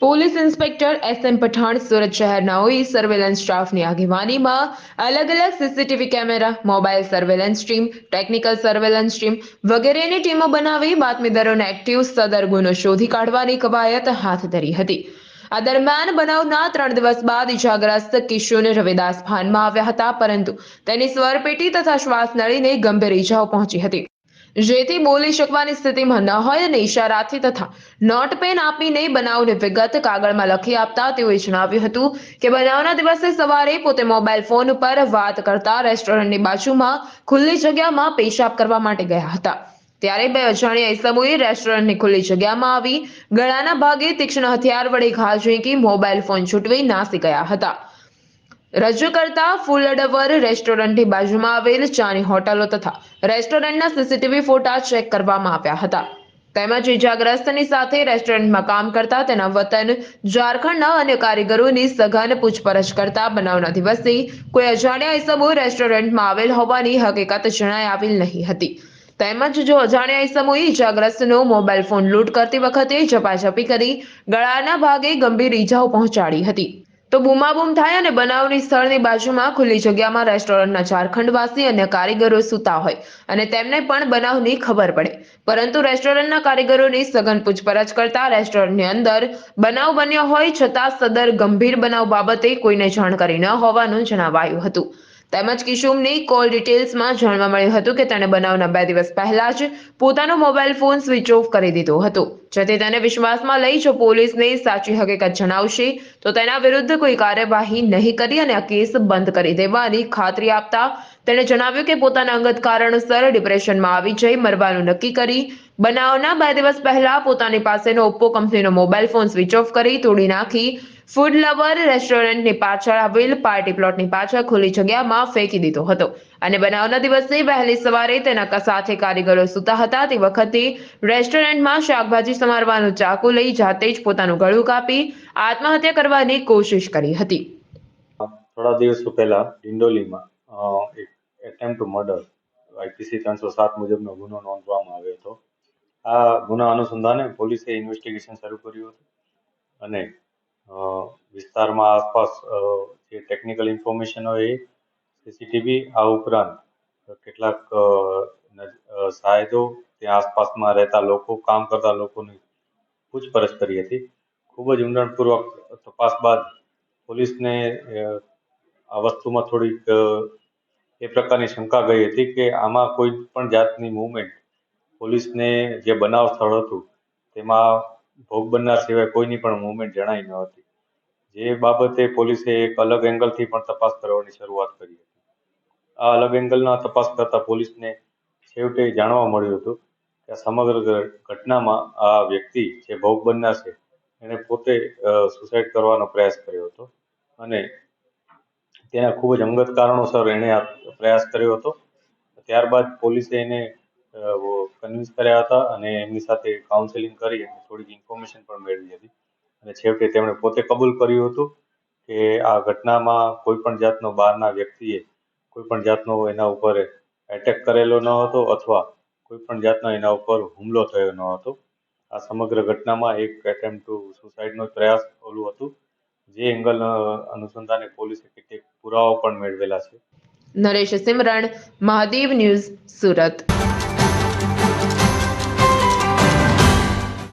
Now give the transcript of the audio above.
Police inspector S M. Pathan Surat શહેરનાઓએ surveillance સ્ટાફની આગેવાનીમાં અલગ અલગ CCTV camera, mobile surveillance team, technical surveillance team વગેરેની ટીમો બનાવી બાતમીદારોને એક્ટિવ સદર ગુનો શોધી કાઢવાની કવાયત હાથ ધરી હતી। આ દરમિયાન બનાવના 3 દિવસ બાદ ઇજાગ્રસ્ત કિશોર રવિદાસ ભાનમાં આવ્યા હતા, પરંતુ તેની સ્વરપેટી તથા શ્વાસનળીને ગંભીર ઇજાઓ પહોંચી હતી, જેથી બોલી શકવાની સ્થિતિમાં ન હોય અને ઇશારાથી તથા નોટ પેન આપીને બનાવની વિગત કાગળમાં લખી આપતા તેઓએ જણાવ્યું હતું કે બનાવના દિવસે સવારે પોતે મોબાઈલ ફોન ઉપર વાત કરતા રેસ્ટોરન્ટની બાજુમાં ખુલ્લી જગ્યામાં પેશાબ કરવા માટે ગયા હતા, ત્યારે બે અજાણ્યા ઇસમોએ રેસ્ટોરન્ટની ખુલ્લી જગ્યામાં આવી ગળાના ભાગે તીક્ષ્ણ હથિયાર વડે ઘા ઝીંકી મોબાઈલ ફોન છૂટવી નાસી ગયા હતા। રજૂ કરતા ફૂલડવર રેસ્ટોરન્ટની બાજુમાં આવેલ ચાની હોટલો તથા રેસ્ટોરન્ટના સીસીટીવી ફોટા ચેક કરવામાં આવ્યા હતા, તેમજ ઇજાગ્રસ્તની સાથે રેસ્ટોરન્ટમાં કામ કરતા તેના વતન ઝારખંડના અન્ય કારીગરોની સઘન પૂછપરછ કરતા બનાવના દિવસે કોઈ અજાણ્યા ઇસમો રેસ્ટોરન્ટમાં આવેલ હોવાની હકીકત જણાઈ આવેલ નહીં હતી, તેમજ જો અજાણ્યા ઇસમોએ ઇજાગ્રસ્તનો મોબાઈલ ફોન લૂંટ કરતી વખતે ઝપાઝપી કરી ગળાના ભાગે ગંભીર ઇજાઓ પહોંચાડી હતી તો બૂમાબૂમ થાય અને બનાવની સ્થળની બાજુમાં ખુલ્લી જગ્યામાં રેસ્ટોરન્ટના ઝારખંડવાસી અન્ય કારીગરો સૂતા હોય અને તેમને પણ બનાવની ખબર પડે, પરંતુ રેસ્ટોરન્ટના કારીગરોની સઘન પૂછપરછ કરતા રેસ્ટોરન્ટની અંદર બનાવ બન્યો હોય છતાં સદર ગંભીર બનાવ બાબતે કોઈને જાણકારી ન હોવાનું જણાવાયું હતું। તેમજ કિશોરની કોલ ડિટેલ્સમાં જાણવા મળ્યું હતું કે તેણે બનાવના 2 દિવસ પહેલા જ પોતાનો મોબાઈલ ફોન સ્વિચ ઓફ કરી દીધો હતો, જેથી તેને વિશ્વાસમાં લઈ જો પોલીસને સાચી હકીકત જણાવશે તો તેના વિરુદ્ધ કોઈ કાર્યવાહી નહીં કરી અને આ કેસ બંધ કરી દેવાની ખાતરી આપતા તેણે જણાવ્યું કે પોતાના અંગત કારણોસર ડિપ્રેશનમાં આવી જઈ મરવાનું નક્કી કરી બનાવના 2 દિવસ પહેલા પોતાની પાસેનો ઓપ્પો કંપનીનો મોબાઈલ ફોન સ્વિચ ઓફ કરી તોડી નાખી ફૂડ લવર રેસ્ટોરન્ટની પાછળ આવેલ પાર્ટી પ્લોટની પાછળ ખુલ્લી જગ્યામાં ફેંકી દીધો હતો અને બનાવના દિવસે વહેલી સવારે તેના સાથે કારીગરો સૂતા હતા તે વખતે રેસ્ટોરન્ટમાં શાકભાજી સમારવાનું ચાકુ લઈ જાતે જ પોતાનું ગળું કાપી આત્મહત્યા કરવાની કોશિશ કરી હતી। થોડા દિવસો પહેલા ડિંડોલીમાં એક એટેમ્પ્ટ ટુ મર્ડર આઈપીસી 307 મુજબનો ગુનો નોંધવામાં આવ્યો હતો। આ ગુના અનુસંધાને પોલીસે ઇન્વેસ્ટિગેશન શરૂ કર્યું હતું અને વિસ્તારમાં આસપાસ જે ટેકનિકલ ઇન્ફોર્મેશન હોય એ સીસીટીવી આ ઉપરાંત કેટલાક સાયદો ત્યાં આસપાસમાં રહેતા લોકો, કામ કરતા લોકોની પૂછપરછ કરી હતી। ખૂબ જ ઊંડાણપૂર્વક તપાસ બાદ પોલીસને આ વસ્તુમાં થોડીક એ પ્રકારની શંકા ગઈ હતી કે આમાં કોઈ પણ જાતની મૂવમેન્ટ પોલીસને જે બનાવ સ્થળ હતું તેમાં ભોગ બનનાર સિવાય કોઈની પણ મૂવમેન્ટ જણાઈ ન હતી, જે બાબતે પોલીસે એક અલગ એંગલથી પણ તપાસ કરવાની શરૂઆત કરી હતી। આ અલગ એંગલના તપાસ કરતા પોલીસને છેવટે જાણવા મળ્યું હતું કે સમગ્ર ઘટનામાં આ વ્યક્તિ જે ભોગ બનનાર છે એને પોતે સુસાઇડ કરવાનો પ્રયાસ કર્યો હતો અને તેના ખૂબ જ અંગત કારણોસર એને આ પ્રયાસ કર્યો હતો। ત્યારબાદ પોલીસે એને કન્વિન્સ કર્યા હતા અને એમની સાથે કાઉન્સેલિંગ કરી અને થોડીક ઇન્ફોર્મેશન પણ મેળવી હતી અને છેવટે તેમણે પોતે કબૂલ કર્યું હતું કે આ ઘટનામાં કોઈ પણ જાતનો બહારના વ્યક્તિએ કોઈ પણ જાતનો એના ઉપર એટેક કરેલો ન હતો અથવા કોઈ પણ જાતનો એના ઉપર હુમલો થયો ન હતો। આ સમગ્ર ઘટનામાં એક એટેમ્પ્ટ ટુ સુસાઇડનો પ્રયાસ હતું, જે એંગલ અનુસંધાને પોલીસે કેટલીક પુરાવા પણ મેળવેલા છે। નરેશ સિમરણ, મહાદેવ ન્યૂઝ, સુરત।